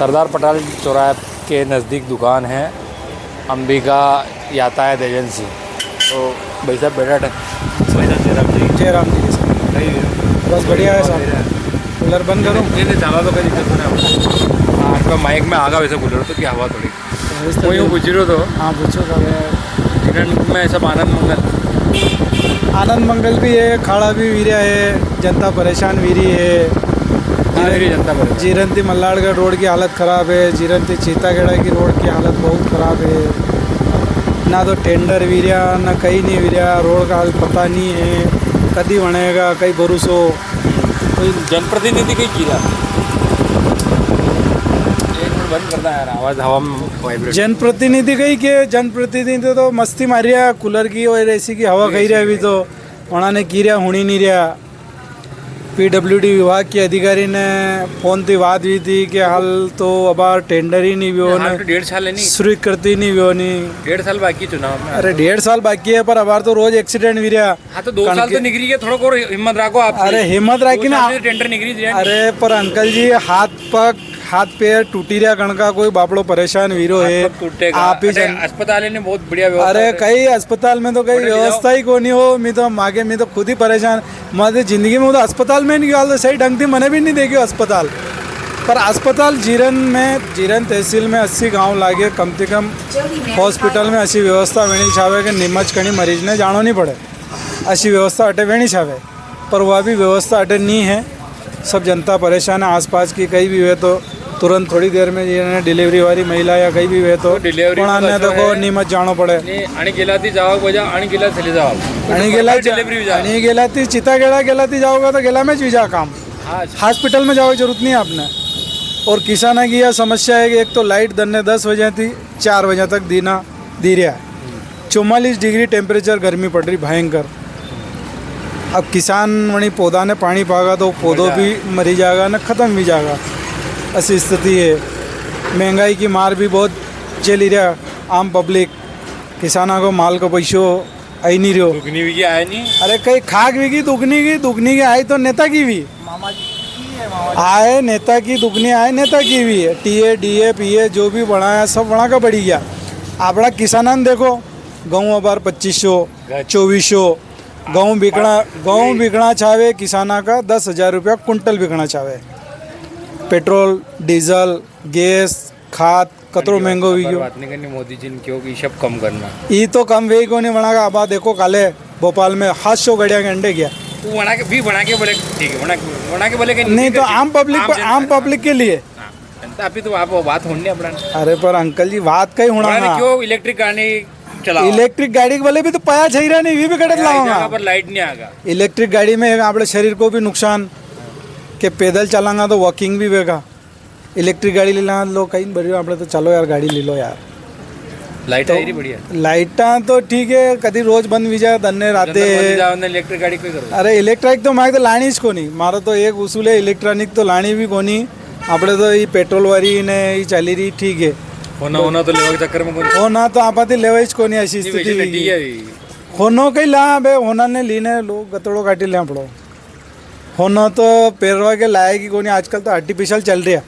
सरदार पटेल चौराहे के नज़दीक दुकान है अंबिका यातायात एजेंसी। तो भाई साहब बेटा जयराम जी सर, बस बढ़िया है सर। कूलर बंद करूँ? नहीं चाला तो कोई दिक्कत नहीं। हाँ आपका माइक में आगा वैसे कूलर तो क्या हवा थोड़ी कोई पूछ रहे हो तो हाँ पूछो सर। जिरन में सब आनंद मंगल भी है, खाड़ा भी वीरिया है, जनता परेशान वीरी है। जनता पर जीरंती मल्लाड़गढ़ रोड की हालत ख़राब है, जीरंती चीतागढ़ की रोड की हालत बहुत ख़राब है। ना तो टेंडर वीरिया ना कहीं नहीं वीरिया, रोड का हाल पता नहीं है कभी बनेगा कहीं भरोसो। कोई जनप्रतिनिधि कहीं किया एक मिनट बंद करना है यार, आवाज़ हवा में वाइब्रेट। जनप्रतिनिधि कहीं के जनप्रतिनिधि तो मस्ती मार रहा कूलर की और एसी की हवा खई रहा अभी तो उन्होंने की रहा होनी नहीं रहा। पीडब्ल्यूडी विभाग के अधिकारी ने फोन थी बात हुई थी कि हाल तो अब टेंडर ही नहीं भी होना, 1.5 साल है नहीं, स्वीकृति नहीं भी होनी। 1.5 साल बाकी चुनाव में। अरे 1.5 साल बाकी है पर अब तो रोज एक्सीडेंट भी रहा। हाँ तो 2 साल तो निकली है, थोड़ा और हिम्मत रखो आप। अरे हिम्मत रखी ना, टेंडर निकली। अरे पर अंकल जी हाथ पैर टूटी रहा कणका कोई बापड़ो परेशान वीरो है आप ही अस्पताल ने बहुत बढ़िया व्यवस्था। अरे कई अस्पताल में तो कई व्यवस्था ही को नहीं हो। मैं तो मागे मैं तो खुद ही परेशान, मैं जिंदगी में तो अस्पताल में नहीं गया सही ढंग से मैंने भी नहीं देखी अस्पताल। पर अस्पताल जीरन तहसील में 80 गांव लागे कम से कम हॉस्पिटल में ऐसी व्यवस्था वेणी छावे कि निमच कहीं मरीज ने जानो नहीं पड़े, ऐसी व्यवस्था अटे वेणी छावे। पर वह भी व्यवस्था अटे नहीं है, सब जनता परेशान है। आसपास की कहीं भी हुए तो तुरंत थोड़ी देर में ये डिलीवरी वाली महिला या कहीं भी हुए तो उन्होंने तो को नीमच जानो पड़े। आणि गेलाती जाओ बजा आणि गेला चले जाओ आणि गेलाती चितागेड़ा गेलाती जाओगा तो गेला में जा काम, हॉस्पिटल में जाओ जरूरत नहीं है आपने। और किसाना की यह समस्या है कि एक तो लाइट दन्ने 10 बजे थी 4 बजे तक दीना दी रहा है। 44 डिग्री टेम्परेचर गर्मी पड़ रही भयंकर। अब किसान वही पौधा ने पानी पागा तो पौधों भी मरी जाएगा न ख़त्म भी जाएगा, ऐसी स्थिति है। महंगाई की मार भी बहुत चली रहा, आम पब्लिक किसानों को माल को पैसों आई नहीं रहो। दुगनी भी आए नहीं, अरे कहीं खाक भी दुगनी की आई तो नेता की भी आए, नेता की दुगनी आए नेता की भी है। टीए डीए पीए जो भी बढ़ाया सब बढ़ा का बढ़ी गया। आपड़ा किसानन देखो गेहूँ अबार 2500 2400 गेहूँ बिकना चाहे किसाना का 10,000 रुपया कुंटल बिकना चाहे। पेट्रोल डीजल गैस खाद कतरो महंगो भी गयो। बात नहीं करनी मोदी जी ने क्यों कि सब कम करना ये तो कम वे को नहीं बनागा। अब देखो काले भोपाल में 700 गाड़ियाँ के अंडे गया बना के बोले ठीक है, बना के बोले नहीं तो आम पब्लिक के लिए अभी तो आप बात होनी अपना। अरे पर अंकल जी बात कहीं होना क्यों इलेक्ट्रिक गाड़ी चलाओ, इलेक्ट्रिक गाड़ी वाले भी तो पाया छही रहा नहीं भी कटत लाऊंगा पर लाइट नहीं आएगा। इलेक्ट्रिक गाड़ी में अपने शरीर को भी नुकसान के पैदल चलांगा तो वॉकिंग भी होगा। इलेक्ट्रिक गाड़ी लेना लो कहीं बढ़िया आप तो चलो यार गाड़ी ले लो यार। लाइट आई बढ़िया, लाइटा तो ठीक है कभी रोज बंद भी जाए धन्य राते इलेक्ट्रिक गाड़ी कोई करो। अरे इलेक्ट्रिक तो मैं तो लानी ज कोनी, मारो तो एक उसूल है इलेक्ट्रॉनिक तो लानी भी कोनी। આપણે તો એ પેટ્રોલ વાળી ને એ ચાલી રહી ठीक है होना तो लेवा के चक्कर में होना तो आपाती लेवा ज कोनी ऐसी स्थिति होनो कहीं ला बे होना ने लीने लो गतड़ो काटी ले पड़ो। होना तो पेरवा के लाएगी कोनी, आजकल तो आर्टिफिशियल चल रही है।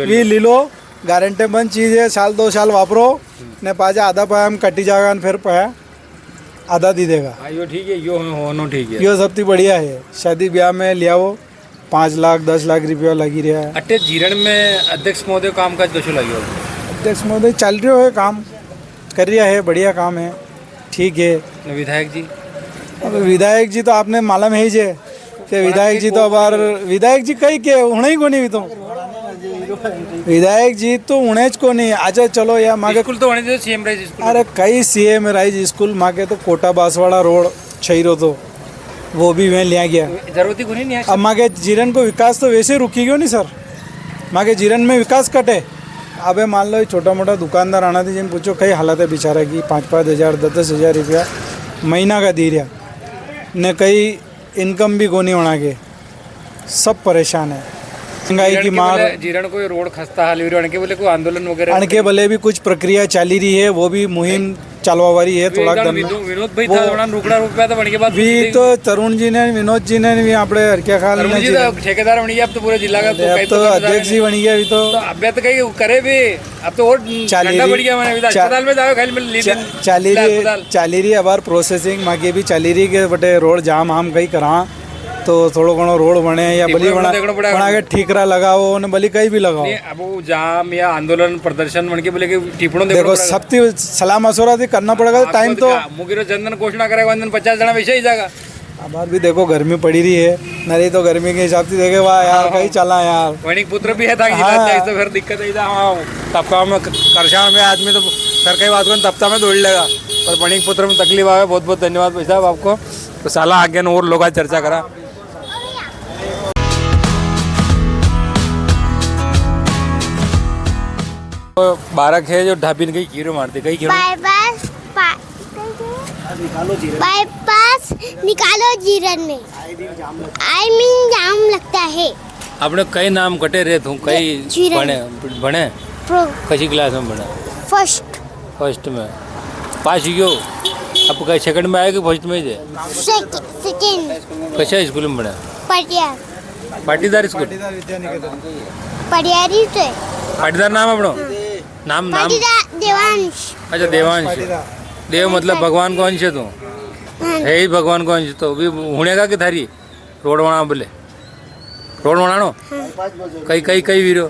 भी ले लो गारंटी बंद चीज़ है, 1-2 साल वापरो ने पाजा आधा पाया हम कटी जाएगा फिर पाया आधा दी देगा। यो ठीक है, यो होनो ठीक है, यो सबसे बढ़िया है। शादी ब्याह में लिया वो 5 लाख 10 लाख रुपया लगी रहा है। अट्टे जीरण में अध्यक्ष महोदय काम काज कैसे लगे हो? अध्यक्ष महोदय चल रहे हो काम कर रहा है, बढ़िया काम है ठीक है। विधायक जी अब विधायक जी तो आपने मालूम है जे कि विधायक जी तो अब विधायक जी कहीं के उन्हें को नहीं भी तो विधायक जी तो उन्हें को नहीं। अच्छा चलो यार मागे स्कूल तो होने दे सीएम राइज स्कूल। अरे कई सीएम राइज स्कूल मागे तो कोटा बांसवाड़ा रोड छईरो तो वो भी वहीं लिया गया। जरूरत ही नहीं है। अब मागे जीरन को विकास तो वैसे रुकी क्यों नहीं सर, मागे जीरन में विकास कटे। अबे मान लो छोटा मोटा दुकानदार आना थी जिन पूछो कई हालत है बेचारा की 5-5 हज़ार 10-10 हज़ार रुपया महीना का दी रहा ने कई इनकम भी कोनी होना के सब परेशान है। महंगाई की मार जीरण को रोड खस्ता हाल के बोले कोई आंदोलन वगैरह अणके भले भी कुछ प्रक्रिया चाली रही है, वो भी मुहिम चालवावारी है थोड़ा विनोद भाई था थोड़ा रोकड़ा रुपया था बन के बाद भी तो तरुण जी ने विनोद जी ने भी આપણે હરક્યા ખાલ तरुण जी तो ठेकेदार बन गया अब तो पूरे जिला का अब तो अध्यक्ष जी बन गया अभी तो अब तो कहीं करे भी अब तो और ठंडा बढ़ गया मैंने अस्पताल में जाओ खाली मिल ચાલી રહી અબાર પ્રોસેસિંગ માગે भी ચાલી રહી કે બટે રોડ જામ આમ કઈ કરા तो थोड़ो घणो रोड बने या भली बना के ठीकरा लगाओ ने भली कहीं भी लगाओ अब वो जाम या आंदोलन प्रदर्शन बन के बोले कि टिप्पणों देखो सबती सलाह मशवरा थी करना पड़ेगा टाइम तो मुगिरो जनधन घोषणा करेगा 50 जना वैसे ही जाएगा अब भी देखो गर्मी पड़ी रही है नहीं तो गर्मी के हिसाब से देखे वाह यार कहीं चला यार वणिक पुत्र भी है था तो फिर दिक्कत है तबका में करशान में आदमी तो सर कई बात को तबता में दौड़ लेगा पर वणिक पुत्र में तकलीफ आवे बहुत बहुत धन्यवाद भाई साहब आपको तो साला आगे और लोग आज चर्चा करा बारक है जो ढाबी ने कई कीड़े मारते कई कीड़े बाईपास निकालो जीरन में आई मीन जाम लगता है आपने कई नाम कटे रहे थे कई बने कसी क्लास में बने फर्स्ट में पास गयो अब कई सेकंड में आए कि फर्स्ट में ही सेकंड कशा स्कूल में बने पाटीदार स्कूल पटियारी से पाटीदार नाम अपनो नाम देवांश अच्छा देवांश देव मतलब भगवान को अंश है तू है ही भगवान को अंश तो भी होने का कि थारी रोड बना बोले रोड बनानो कई कई कई वीरो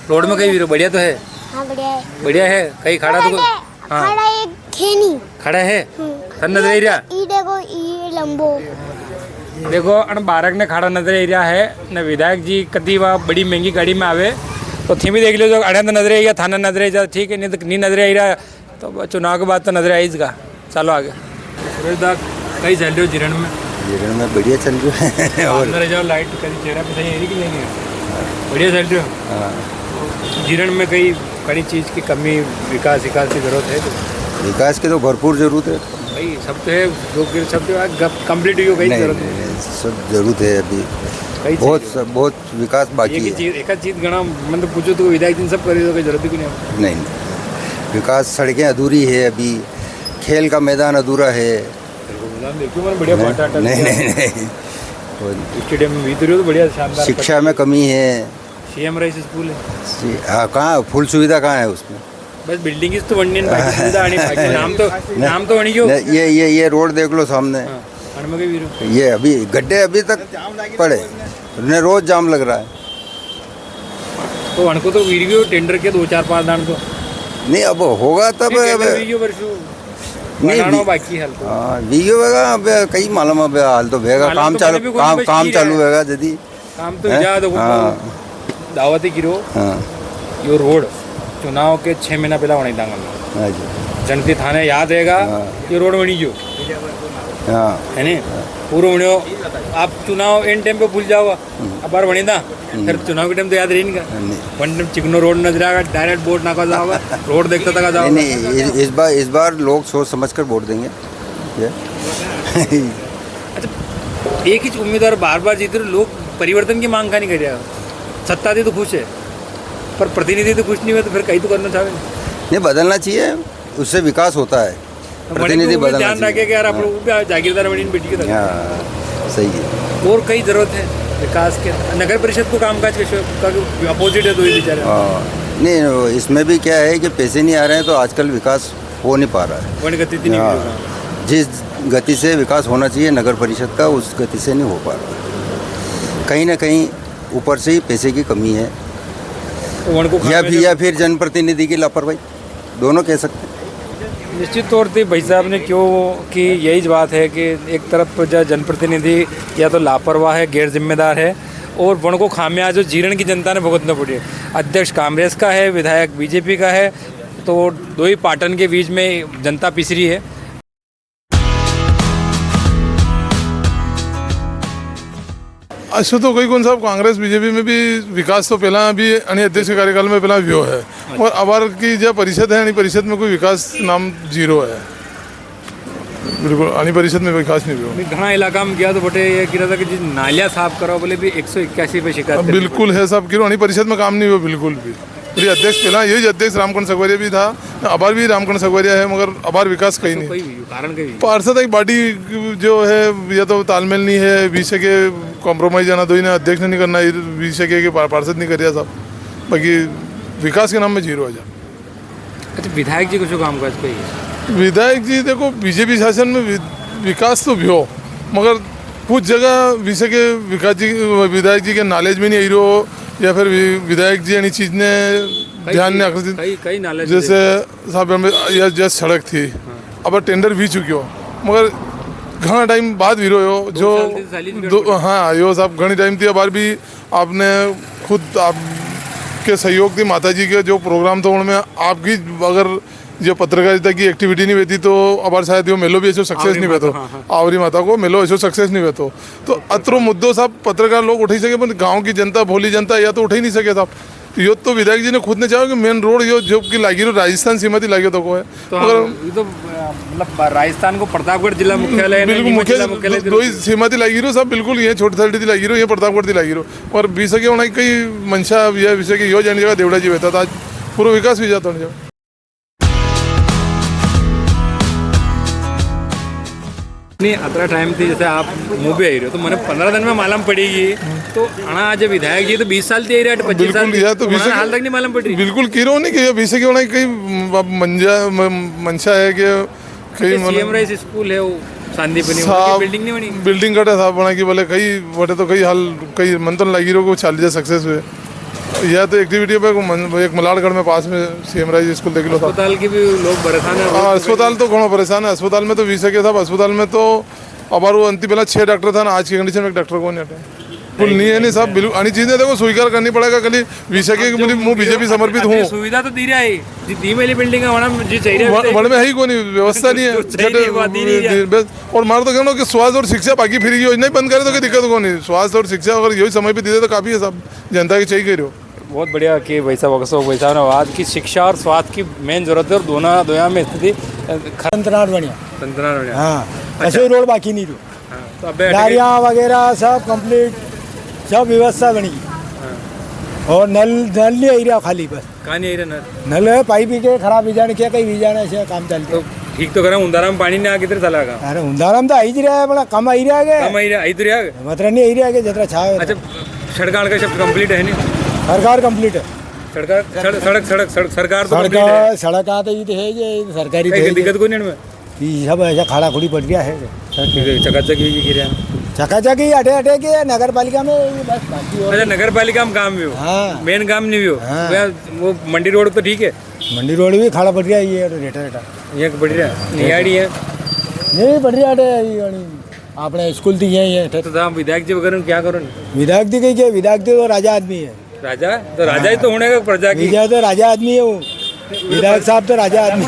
रोड में कई वीरो बढ़िया तो है हाँ बढ़िया है कई खड़ा तो हाँ खड़ा एक खेनी खड़ा है सर नजर एरिया ई देखो ई लंबो देखो अन बारक ने खड़ा नजर एरिया है न विधायक जी कदी वह बड़ी महंगी गाड़ी में आवे तो थी भी देख लो जो अड़े नजर एरिया थाना नजर एरिया ठीक है नहीं तो नहीं नजर एरिया तो चुनाव के बाद तो नजर आएगा चलो आगे कहीं चल रहे हो जीरण में बढ़िया चल रहा है और अंदर जाओ लाइट कहीं चेहरा पे सही है कि नहीं बढ़िया चल रहे हो जीरण में कई कई चीज़ की कमी विकास की जरूरत है तो विकास की तो भरपूर जरूरत है भाई सब तो है जो सब तो कंप्लीट हो गई जरूरत है सब जरूरत है अभी बहुत विकास बाकी है एक चीज़ गणा मतलब पूछो तो विधायक जी सब करे तो कोई जरूरत ही नहीं विकास सड़कें अधूरी है अभी खेल का मैदान अधूरा है बढ़िया नहीं स्टेडियम में भीतर तो बढ़िया शानदार शिक्षा में कमी है सीएम राइस स्कूल है हाँ कहाँ फुल सुविधा कहाँ है उसमें बस बिल्डिंग तो बननी है नाम तो बनी क्यों ये रोड देख लो सामने ये अभी गड्ढे अभी तक पड़े उन्हें रोज जाम लग रहा है तो उनको तो वीडियो टेंडर के 2-4-5 दान तो नहीं अब होगा तब नहीं बाकी हाल वीडियो वेगा अब कई मालूम अब हाल तो भेगा काम चालू होगा यदि काम तो याद दावती गिरो यो रोड चुनाव के 6 महीना पहला बनी दांगल जनती थाने याद रहेगा ये रोड बनी जो है नहीं पूरा बनो आप चुनाव एंड टाइम पे भूल जाओगा अब बार बनी था फिर चुनाव के टाइम तो याद रही नहीं वन टाइम चिकनो रोड नजर आएगा डायरेक्ट वोट ना जाओगा रोड देखता था जाओगा नहीं इस बार लोग सोच समझ कर वोट देंगे अच्छा एक ही उम्मीदवार बार बार जीते लोग परिवर्तन की मांग का नहीं कर रहा सत्ता दी तो खुश है पर प्रतिनिधि तो खुश नहीं हुए तो फिर कहीं तो करना चाहे नहीं बदलना चाहिए उससे विकास होता है प्रतिनिधि बदलना ध्यान रखे कि यार आप लोग भी जागीरदार बनी बेटी की तरह सही है और कई जरूरत है विकास के नगर परिषद को कामकाज के अपोजिट है तो ये बेचारे नहीं इसमें भी क्या है कि पैसे नहीं आ रहे हैं तो आजकल विकास हो नहीं पा रहा है गति जिस गति से विकास होना चाहिए नगर परिषद का उस गति से नहीं हो पा रहा कहीं ना कहीं ऊपर से ही पैसे की कमी है या फिर जनप्रतिनिधि की लापरवाही दोनों कह सकते हैं निश्चित तौर पे भाई साहब ने क्यों कि यही बात है कि एक तरफ जो जनप्रतिनिधि या तो लापरवाह है गैर जिम्मेदार है और वन को खामियां जो जीरण की जनता ने भुगतना पड़ी है अध्यक्ष कांग्रेस का है विधायक बीजेपी का है तो दो ही पाटन के बीच में जनता पिसरी है अच्छा तो कई कौन साहब कांग्रेस बीजेपी में भी विकास तो पहला भी आणि अध्यक्ष कार्यकाल में पहला व्यो है और अबार की जो परिषद है परिषद में कोई विकास नाम जीरो है बिल्कुल आणि परिषद में विकास नहीं हुआ घना इलाका में गया तो बटे ये गिरा था कि नालियाँ साफ करो बोले भी 181 पे शिकायत बिल्कुल है साहब किरो आणि परिषद में काम नहीं हुआ बिल्कुल भी ये अध्यक्ष पहला यही अध्यक्ष रामकरण सगवरिया भी था, अबार भी रामकरण सगवरिया है, मगर अबार विकास कहीं नहीं। कोई भी कारण के भी पार्षद एक बॉडी जो है या तो तालमेल नहीं है, विषय के कॉम्प्रोमाइज जाना दो ही ना, अध्यक्ष ने नहीं करना, विषय के पार्षद नहीं करिया सब, बाकी विकास के नाम में जीरो है जा। अच्छा, विधायक जी को जो काम काज कोई विधायक जी देखो बीजेपी शासन में विकास तो भी हो, मगर कुछ जगह विषय के विधायक जी के नॉलेज में नहीं आई रहो, या फिर विधायक जी यानी चीज ने ध्यान ने आकर्षित, कई नॉलेज जैसे साहब यह जस्ट सड़क थी, अब टेंडर भी चुकी हो, मगर घना टाइम बाद वीरो हो जो हाँ यो साहब घनी टाइम थी। अबार भी आपने खुद आपके सहयोग थी माता जी के जो प्रोग्राम था उनमें आपकी अगर जो पत्रकारिता की एक्टिविटी नहीं रहती तो अबार शायद यो मेलो भी ऐसे सक्सेस नहीं बेतो, आवरी माता को मेलो ऐसे सक्सेस नहीं बेतो। तो अतरो मुद्दों साहब पत्रकार लोग उठाई सके, पर गांव की जनता भोली जनता या तो उठा ही नहीं सके साहब। यो तो विधायक जी ने खुद ने चाहा कि मेन रोड यो जो की लागी रो राजस्थान सीमा थी लागी तो को है, ये तो मतलब राजस्थान को प्रतापगढ़ जिला मुख्यालय बिल्कुल मुख्य दो ही सीमा थी लागी रो सब, बिल्कुल ये छोटी साइड थी लागी रो, ये प्रतापगढ़ थी लागी रो, और बीस के होना कई मंशा या विषय की यो जाने जगह देवड़ा जी रहता था, आज पूरा विकास भी जाता है। नहीं अतरा टाइम थी जैसे आप मुँह भी आई रहे हो, तो मैंने 15 दिन में मालूम पड़ेगी, तो अना जब विधायक जी तो 20 साल थी 25 साल तो हाल तक नहीं मालूम पड़ रही। बिल्कुल कीरो नहीं कि विषय की होना कई मंशा है कि कई सीएम राइस स्कूल है वो सांदीपनी बिल्डिंग नहीं बनी, बिल्डिंग कटे साहब बना कि बोले कई बटे तो कई हाल कई मंथन लगी रहो को 40 सक्सेस हुए, या तो एक्टिविटी पे एक मलाड़गढ़ में पास में सीएम राइज स्कूल देख लो, अस्पताल के भी लोग परेशान है। हाँ अस्पताल तो घणो परेशान है, अस्पताल में तो विषय के साहब अस्पताल में तो अबार वो अंतिम पहला 6 डॉक्टर था ना, आज की कंडीशन में एक डॉक्टर को नहीं हटे कुल नहीं है नहीं साहब, बिल्कुल अन्य चीजें देखो स्वीकार करनी पड़ेगा। कल विषय के मुझे बीजेपी समर्पित हूँ, सुविधा तो दी रहा है दी मेरी बिल्डिंग है जी चाहिए वन में है ही कोई व्यवस्था नहीं है, और मार तो कहना कि स्वास्थ्य और शिक्षा बाकी फ्री योजना ही बंद करे तो कोई दिक्कत को नहीं, स्वास्थ्य और शिक्षा अगर यही समय पे दे तो काफी है सब, जनता की चाहिए कह बहुत बढ़िया कि वैसा वैसा आवाज की शिक्षा और स्वास्थ्य की मेन जरूरत है, और दोनों में स्थिति बढ़िया हाँ, ऐसे रोड बाकी नहीं तो गाड़ियाँ वगैरह सब कंप्लीट सब व्यवस्था बनी, और नल नहीं आई रहा खाली बस कहाँ नहीं आई रहा नल है पाइप के खराब भी जाने क्या कहीं भी जाने से काम चलते तो ठीक तो करा उंदारा में पानी नहीं आ किधर चला का, अरे उंदारा में तो आई रहा है बड़ा कम आई रहा है, कम आई रहा आई तो रहा मतलब नहीं आई रहा है जितना छा। अच्छा सड़क का सब कंप्लीट है नहीं, सरकार कंप्लीट है, सड़क सरकार सड़क आते ही तो है ये सरकारी दिक्कत को नहीं ये सब ऐसा खाड़ा खुड़ी पड़ गया है, चकाचक ही अटे के नगर पालिका में बस बाकी। अच्छा नगर पालिका में काम भी हो, हाँ मेन काम नहीं भी हो, वो मंडी रोड तो ठीक है, मंडी रोड भी खाड़ा पड़ गया ये रेटा ये बढ़ रहा नियाड़ी है नहीं बढ़ रहा अपने स्कूल थी यही है। तो आप विधायक जी वगैरह क्या करो, विधायक जी कही के विधायक जी तो राजा आदमी है, राजा तो राजा ही तो होने का प्रजा की, विजय तो राजा आदमी है वो, विधायक साहब तो राजा आदमी,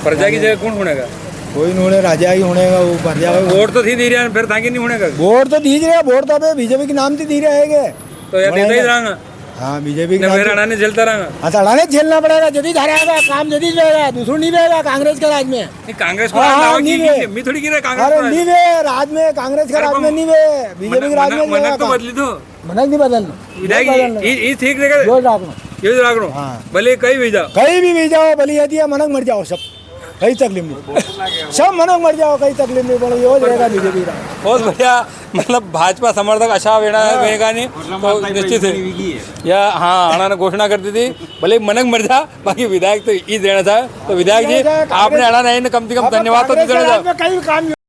प्रजा की जगह कौन होने का, कोई नहीं होने राजा ही होने का वो प्रजा। वोट तो थी दे रहा फिर ताकि नहीं होने का, वोट तो दी रहे वोट तो बीजेपी के नाम से दी रहेगा तो यार देता ही रहा, हाँ बीजेपी ने झेलता रहा, अड़ाने झेलना पड़ेगा, जदीद हराएगा काम जदीद रहेगा, दूसरा नहीं रहेगा कांग्रेस के राज में, कांग्रेस को मैं थोड़ी गिरा कांग्रेस नहीं वे राज में कांग्रेस के राज में नहीं वे बीजेपी के राज में मनक तो बदली दो मनक नहीं बदलना विधायक ये ठीक रहेगा रोज राखना ये राख लो भले कहीं भी जाओ कहीं भी जाओ भले यदि मनक मर जाओ सब कहीं तकलीफ नहीं, सब मनक मर जाओ कहीं तकलीफ नहीं पड़े यो रहेगा बीजेपी का। बहुत बढ़िया मतलब भाजपा समर्थक अशा वेगा नहीं तो निश्चित है या हाँ अणा ने घोषणा कर दी थी भले मनक मर जा बाकी विधायक तो ई देना था, तो विधायक जी आपने अणा नहीं कम से कम धन्यवाद तो देना था।